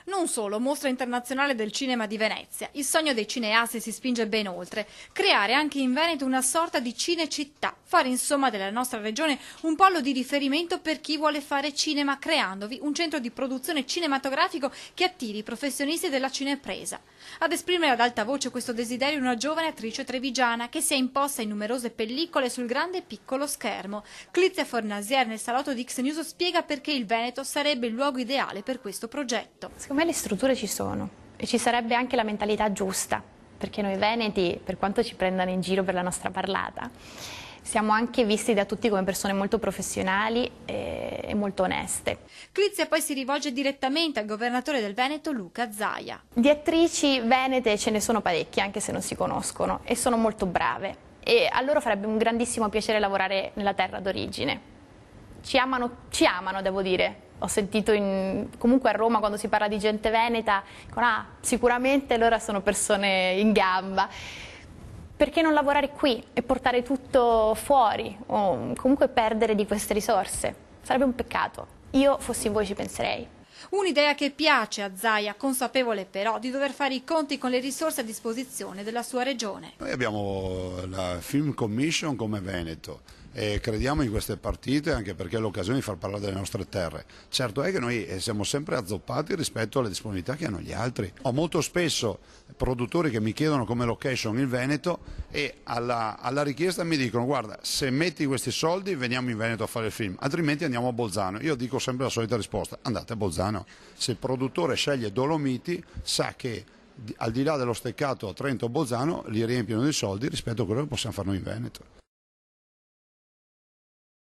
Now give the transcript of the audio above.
Non solo, Mostra internazionale del cinema di Venezia. Il sogno dei cineasti si spinge ben oltre. Creare anche in Veneto una sorta di cinecittà. Fare insomma della nostra regione un polo di riferimento per chi vuole fare cinema, creandovi un centro di produzione cinematografico che attiri i professionisti della cinepresa. Ad esprimere ad alta voce questo desiderio una giovane attrice trevigiana che si è imposta in numerose pellicole sul grande e piccolo schermo. Clizia Fornasier nel salotto di X News spiega perché il Veneto sarebbe il luogo ideale per questo progetto. Secondo me le strutture ci sono e ci sarebbe anche la mentalità giusta, perché noi veneti, per quanto ci prendano in giro per la nostra parlata, siamo anche visti da tutti come persone molto professionali e molto oneste. Clizia poi si rivolge direttamente al governatore del Veneto, Luca Zaia. Di attrici venete ce ne sono parecchie, anche se non si conoscono, e sono molto brave. E a loro farebbe un grandissimo piacere lavorare nella terra d'origine. Ci amano, devo dire. Ho sentito comunque a Roma quando si parla di gente veneta, dicono, sicuramente loro sono persone in gamba. Perché non lavorare qui e portare tutto fuori o comunque perdere di queste risorse? Sarebbe un peccato. Io fossi voi ci penserei. Un'idea che piace a Zaia, consapevole però di dover fare i conti con le risorse a disposizione della sua regione. Noi abbiamo la Film Commission come Veneto e crediamo in queste partite anche perché è l'occasione di far parlare delle nostre terre. Certo è che noi siamo sempre azzoppati rispetto alle disponibilità che hanno gli altri. Ho molto spesso produttori che mi chiedono come location il Veneto e alla richiesta mi dicono guarda, se metti questi soldi veniamo in Veneto a fare il film, altrimenti andiamo a Bolzano. Io dico sempre la solita risposta, andate a Bolzano. Se il produttore sceglie Dolomiti sa che al di là dello steccato a Trento o Bolzano li riempiono di soldi rispetto a quello che possiamo fare noi in Veneto.